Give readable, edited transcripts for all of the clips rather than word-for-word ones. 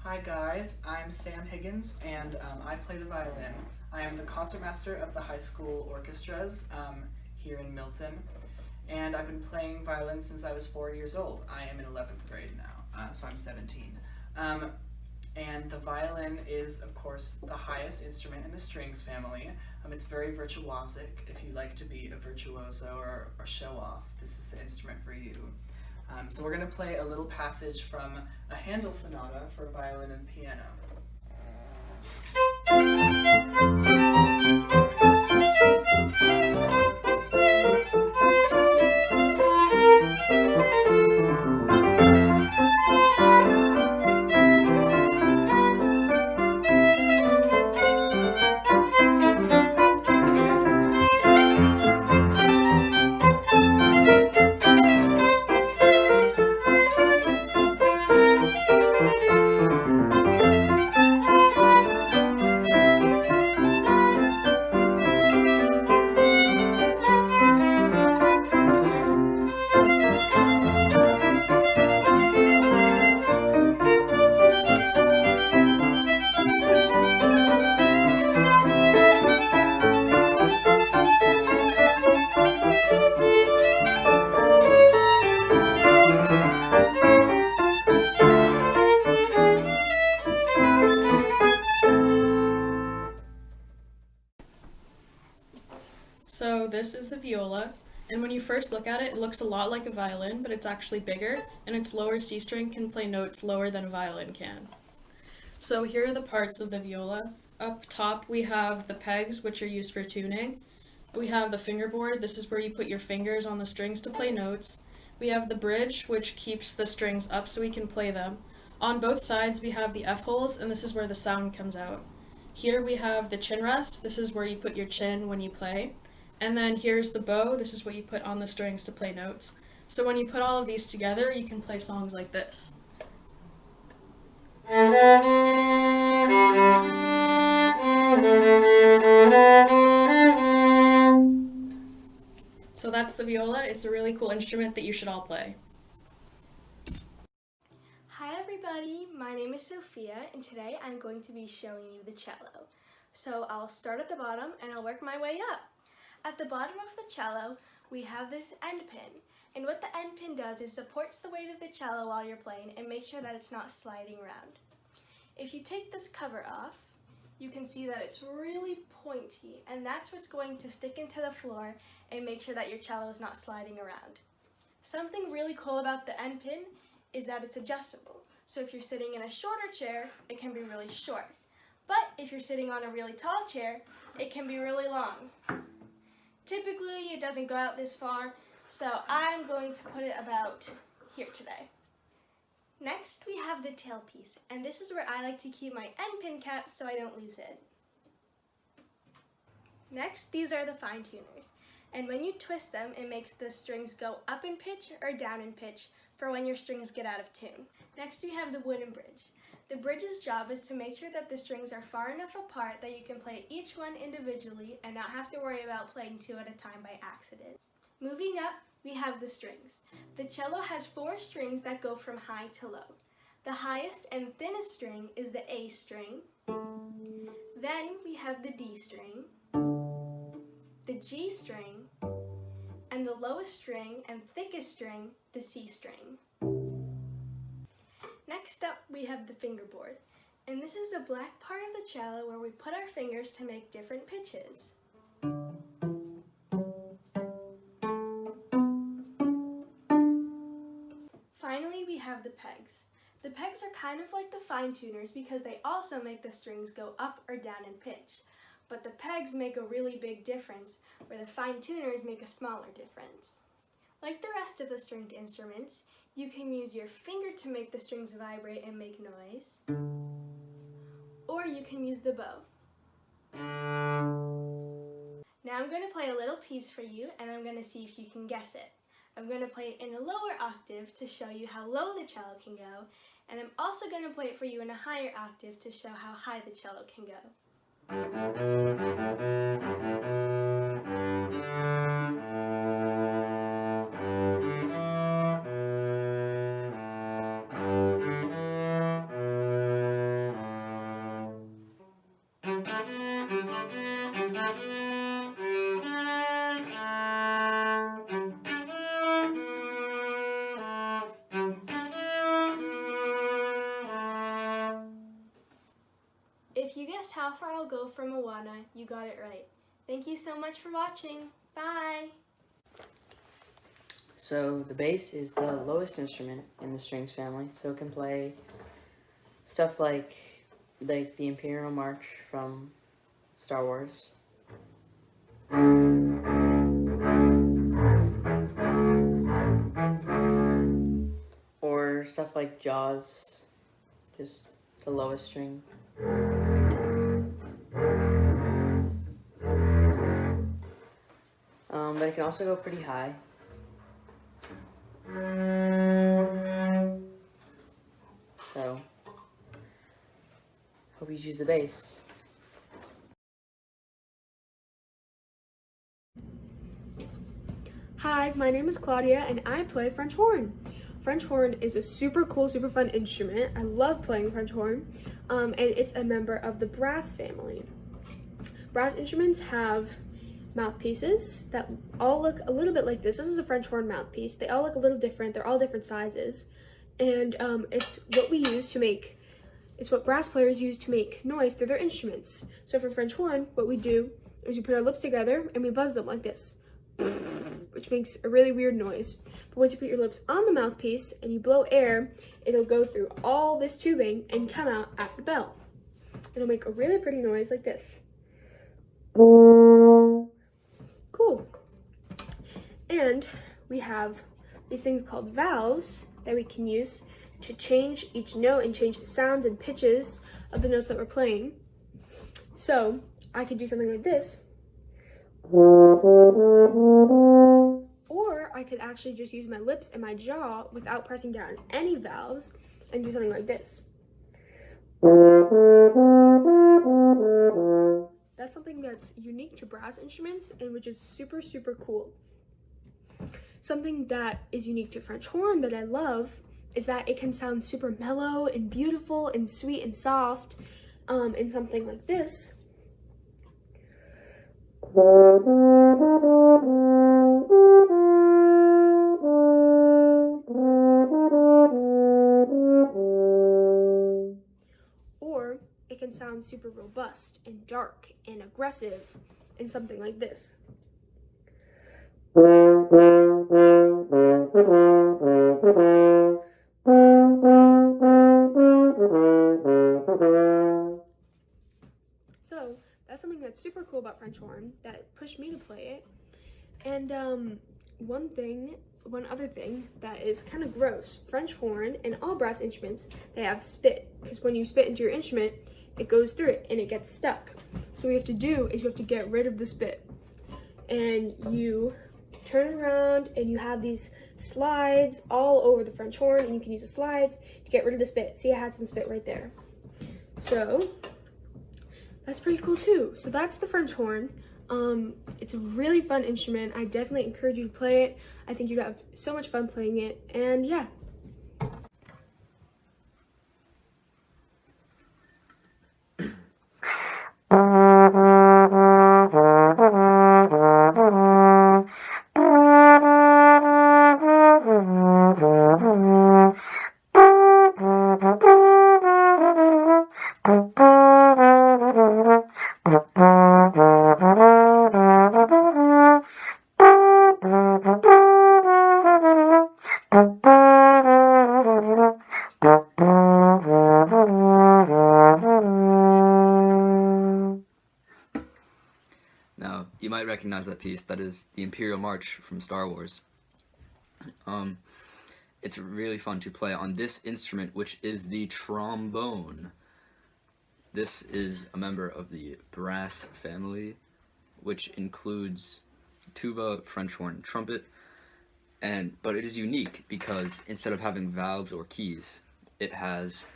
Hi guys, I'm Sam Higgins and I play the violin. I am the concertmaster of the high school orchestras here in Milton, and I've been playing violin since I was 4 years old. I am in 11th grade now, so I'm 17. And the violin is, of course, the highest instrument in the strings family. It's very virtuosic. If you like to be a virtuoso or show off, this is the instrument for you. So we're going to play a little passage from a Handel sonata for violin and piano. So this is the viola, and when you first look at it, it looks a lot like a violin, but it's actually bigger, and its lower C string can play notes lower than a violin can. So here are the parts of the viola. Up top we have the pegs, which are used for tuning. We have the fingerboard. This is where you put your fingers on the strings to play notes. We have the bridge, which keeps the strings up so we can play them. On both sides we have the F holes, and this is where the sound comes out. Here we have the chin rest. This is where you put your chin when you play. And then here's the bow. This is what you put on the strings to play notes. So when you put all of these together, you can play songs like this. So that's the viola. It's a really cool instrument that you should all play. Hi everybody, my name is Sophia, and today I'm going to be showing you the cello. So I'll start at the bottom and I'll work my way up. At the bottom of the cello, we have this end pin, and what the end pin does is supports the weight of the cello while you're playing and make sure that it's not sliding around. If you take this cover off, you can see that it's really pointy, and that's what's going to stick into the floor and make sure that your cello is not sliding around. Something really cool about the end pin is that it's adjustable. So if you're sitting in a shorter chair, it can be really short. But if you're sitting on a really tall chair, it can be really long. Typically, it doesn't go out this far, so I'm going to put it about here today. Next, we have the tailpiece, and this is where I like to keep my end pin cap so I don't lose it. Next, these are the fine tuners, and when you twist them, it makes the strings go up in pitch or down in pitch for when your strings get out of tune. Next, we have the wooden bridge. The bridge's job is to make sure that the strings are far enough apart that you can play each one individually and not have to worry about playing two at a time by accident. Moving up, we have the strings. The cello has 4 strings that go from high to low. The highest and thinnest string is the A string. Then we have the D string, the G string, and the lowest string and thickest string, the C string. Next up, we have the fingerboard, and this is the black part of the cello where we put our fingers to make different pitches. Finally, we have the pegs. The pegs are kind of like the fine tuners because they also make the strings go up or down in pitch, but the pegs make a really big difference where the fine tuners make a smaller difference. Like the rest of the stringed instruments, you can use your finger to make the strings vibrate and make noise, or you can use the bow. Now I'm going to play a little piece for you, and I'm going to see if you can guess it. I'm going to play it in a lower octave to show you how low the cello can go, and I'm also going to play it for you in a higher octave to show how high the cello can go. guessed how far I'll go from Moana, you got it right. Thank you so much for watching. Bye! So the bass is the lowest instrument in the strings family, so it can play stuff like the Imperial March from Star Wars. Or stuff like Jaws, just the lowest string. But it can also go pretty high. So, hope you choose the bass. Hi, my name is Claudia and I play French horn. French horn is a super cool, super fun instrument. I love playing French horn, and it's a member of the brass family. Brass instruments have mouthpieces that all look a little bit like this. This is a French horn mouthpiece. They all look a little different. They're all different sizes, and it's what brass players use to make noise through their instruments. So for French horn, what we do is we put our lips together and we buzz them like this, which makes a really weird noise. But once you put your lips on the mouthpiece and you blow air, it'll go through all this tubing and come out at the bell. It'll make a really pretty noise like this. Cool. And we have these things called valves that we can use to change each note and change the sounds and pitches of the notes that we're playing. So I could do something like this. Or I could actually just use my lips and my jaw without pressing down any valves and do something like this. That's something that's unique to brass instruments and which is super, super cool. Something that is unique to French horn that I love is that it can sound super mellow and beautiful and sweet and soft in something like this. Or it can sound super robust and dark and aggressive in something like this. So that's something that's super cool about French horn that pushed me to play it. And one other thing that is kind of gross, French horn and all brass instruments, they have spit, because when you spit into your instrument, it goes through it and it gets stuck. So what you have to do is you have to get rid of the spit. And you turn it around and you have these slides all over the French horn, and you can use the slides to get rid of the spit. See, I had some spit right there. So that's pretty cool too. So that's the French horn. It's a really fun instrument. I definitely encourage you to play it. I think you'd have so much fun playing it. And yeah. Now, you might recognize that piece. That is the Imperial March from Star Wars. It's really fun to play on this instrument, which is the trombone. This is a member of the brass family, which includes tuba, French horn, and trumpet. But it is unique because instead of having valves or keys, it has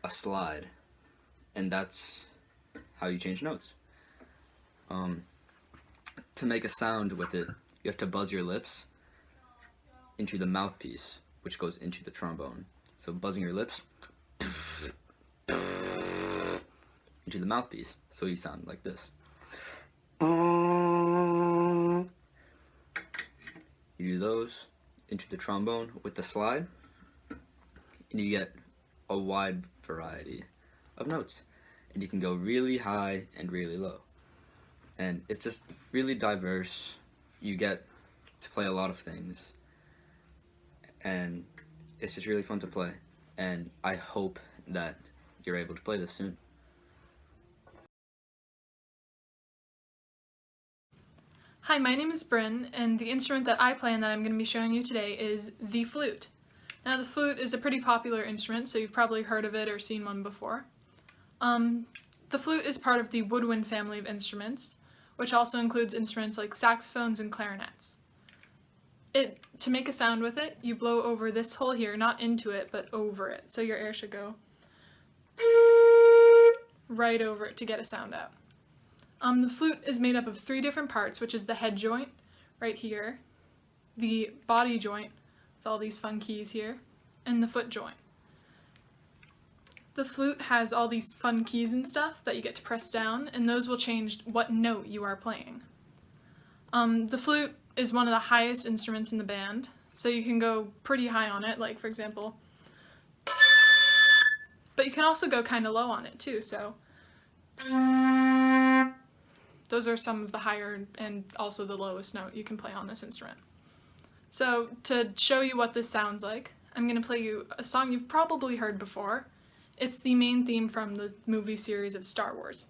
a slide, and that's how you change notes. To make a sound with it, you have to buzz your lips into the mouthpiece, which goes into the trombone. So buzzing your lips into the mouthpiece, so you sound like this. You do those into the trombone with the slide, and you get a wide variety of notes. and you can go really high and really low. And it's just really diverse. You get to play a lot of things, and it's just really fun to play. And I hope that you're able to play this soon. Hi, my name is Bryn, and the instrument that I play and that I'm going to be showing you today is the flute. Now, the flute is a pretty popular instrument, so you've probably heard of it or seen one before. The flute is part of the woodwind family of instruments, which also includes instruments like saxophones and clarinets. To make a sound with it, you blow over this hole here, not into it, but over it. So your air should go right over it to get a sound out. The flute is made up of 3 different parts, which is the head joint, right here, the body joint, with all these fun keys here, and the foot joint. The flute has all these fun keys and stuff that you get to press down, and those will change what note you are playing. The flute is one of the highest instruments in the band, so you can go pretty high on it, like for example, but you can also go kind of low on it too, so those are some of the higher and also the lowest note you can play on this instrument. So to show you what this sounds like, I'm going to play you a song you've probably heard before. It's the main theme from the movie series of Star Wars.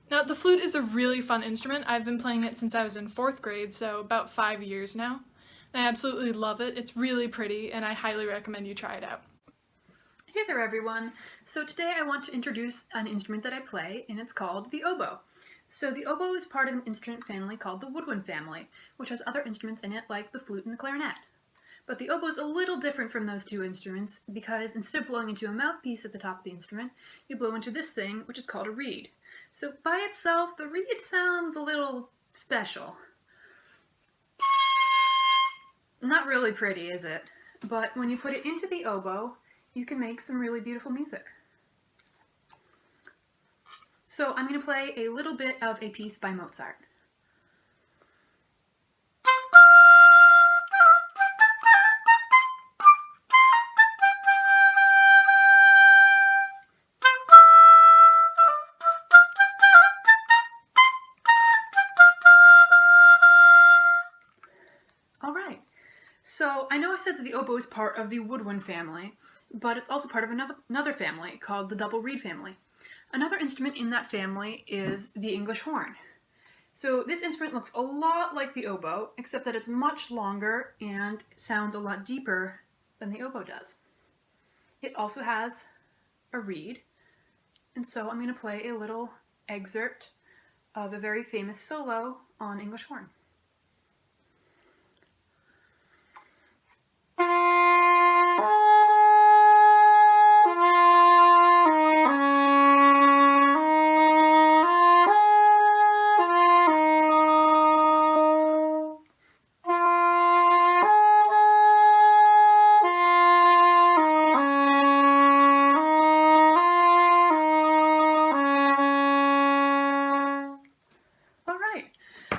Now, the flute is a really fun instrument. I've been playing it since I was in 4th grade, so about 5 years now. And I absolutely love it. It's really pretty, and I highly recommend you try it out. Hey there everyone! So today I want to introduce an instrument that I play, and it's called the oboe. So the oboe is part of an instrument family called the woodwind family, which has other instruments in it like the flute and the clarinet. But the oboe is a little different from those 2 instruments because instead of blowing into a mouthpiece at the top of the instrument, you blow into this thing, which is called a reed. So by itself, the reed sounds a little special. Not really pretty, is it? But when you put it into the oboe, you can make some really beautiful music. So I'm going to play a little bit of a piece by Mozart. Alright, so I know I said that the oboe is part of the woodwind family, but it's also part of another family called the double reed family. Another instrument in that family is the English horn. So this instrument looks a lot like the oboe, except that it's much longer and sounds a lot deeper than the oboe does. It also has a reed, and so I'm going to play a little excerpt of a very famous solo on English horn.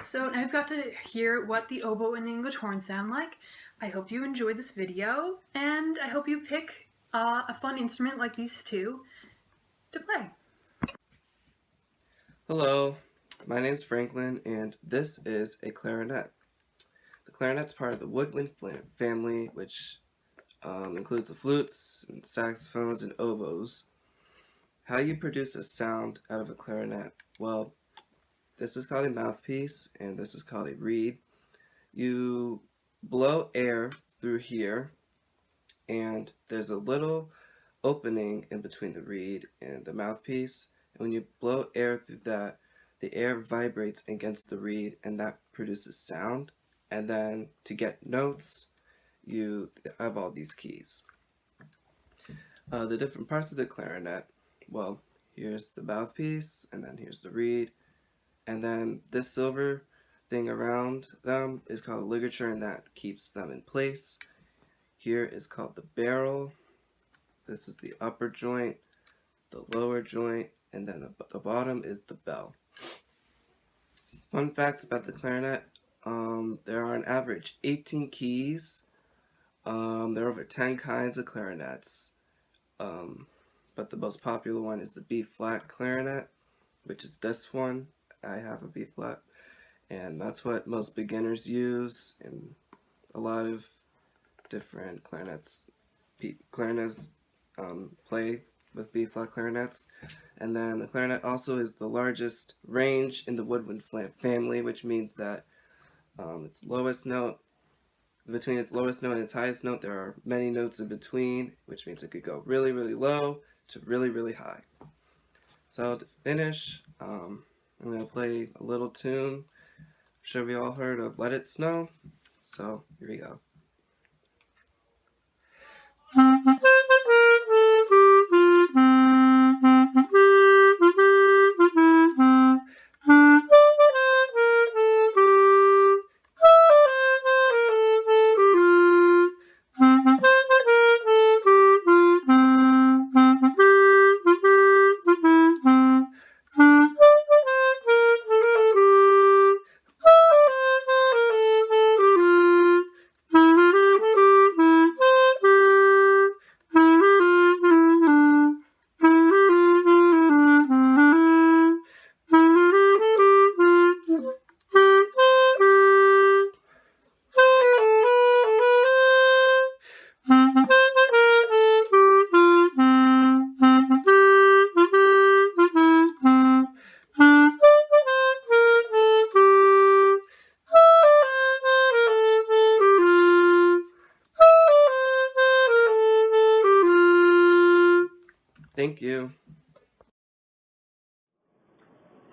So now you've got to hear what the oboe and the English horn sound like. I hope you enjoyed this video, and I hope you pick a fun instrument like these 2 to play. Hello, my name's Franklin, and this is a clarinet. The clarinet's part of the woodwind family, which includes the flutes, and saxophones, and oboes. How you produce a sound out of a clarinet? Well, this is called a mouthpiece, and this is called a reed. You blow air through here, and there's a little opening in between the reed and the mouthpiece. And when you blow air through that, the air vibrates against the reed, and that produces sound. And then to get notes, you have all these keys. The different parts of the clarinet, well, here's the mouthpiece, and then here's the reed. And then this silver thing around them is called a ligature, and that keeps them in place. Here is called the barrel, This is the upper joint, the lower joint, and then the bottom is the bell. Fun facts about the clarinet. There are on average 18 keys. There are over 10 kinds of clarinets. But the most popular one is the B-flat clarinet, which is this one. I have a B-flat. And that's what most beginners use, and a lot of different clarinets play with B-flat clarinets. And then the clarinet also is the largest range in the woodwind family, which means that its lowest note, between its lowest note and its highest note, there are many notes in between, which means it could go really, really low to really, really high. So to finish, I'm going to play a little tune. I'm sure we all heard of Let It Snow, so here we go. Thank you.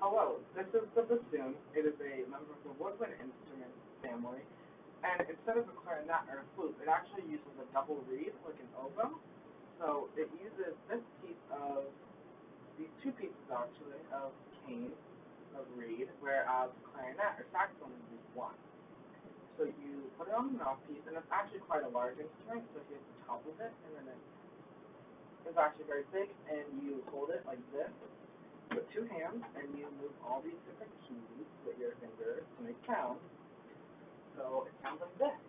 Hello, this is the bassoon. It is a member of the woodwind instrument family, and instead of a clarinet or a flute, it actually uses a double reed, like an oboe. So it uses these two pieces actually, of cane, of reed, whereas clarinet or saxophone uses one. So you put it on the mouthpiece, and it's actually quite a large instrument, so here's the top of it, and then it's actually very big, and you hold it like this with two hands, and you move all these different keys with your fingers to make sounds. So it sounds like this.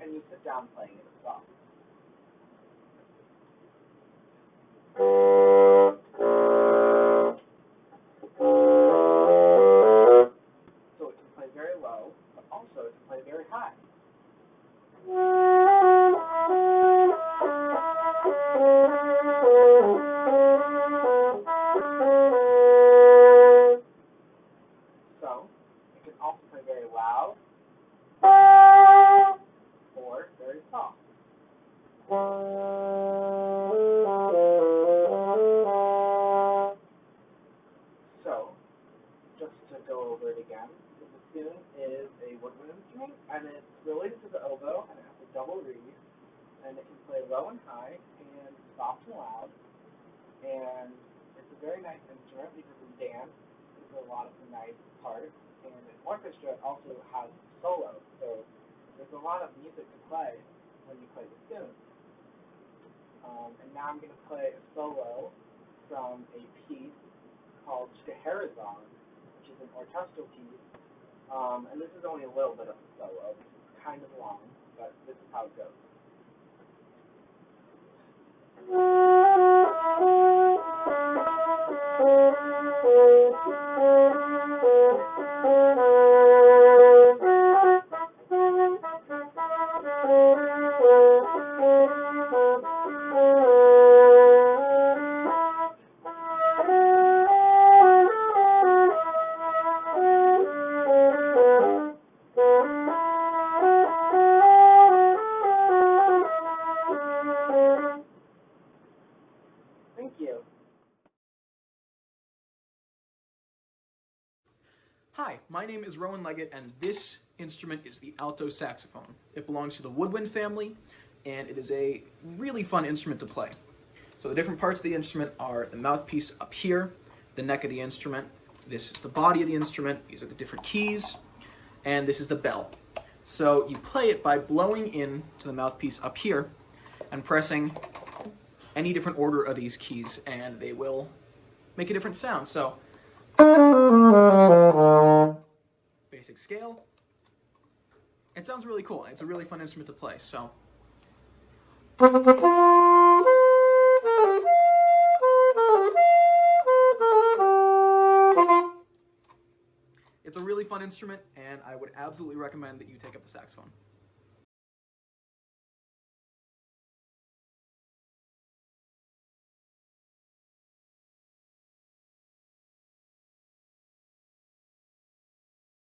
And you sit down playing it as well. So it can play very low, but also it can play very high. So it can also play very loud or very soft. So, just to go over it again, the bassoon is a woodwind instrument, and it's related to the oboe, and it has a double reed, and it can play low and high, and soft and loud, and it's a very nice instrument because in dance, there's a lot of nice parts, and an orchestra also has solos, so there's a lot of music to play when you play bassoon. And now I'm going to play a solo from a piece called Scheherazade, which is an orchestral piece, and this is only a little bit of a solo. It's kind of long, but this is how it goes. Thank you. Hi, my name is Rowan Leggett, and this instrument is the alto saxophone. It belongs to the woodwind family, and it is a really fun instrument to play. So the different parts of the instrument are the mouthpiece up here, the neck of the instrument, this is the body of the instrument, these are the different keys, and this is the bell. So you play it by blowing in to the mouthpiece up here, and pressing any different order of these keys, and they will make a different sound. So, basic scale. It sounds really cool. It's a really fun instrument to play. So. It's a really fun instrument, and I would absolutely recommend that you take up the saxophone.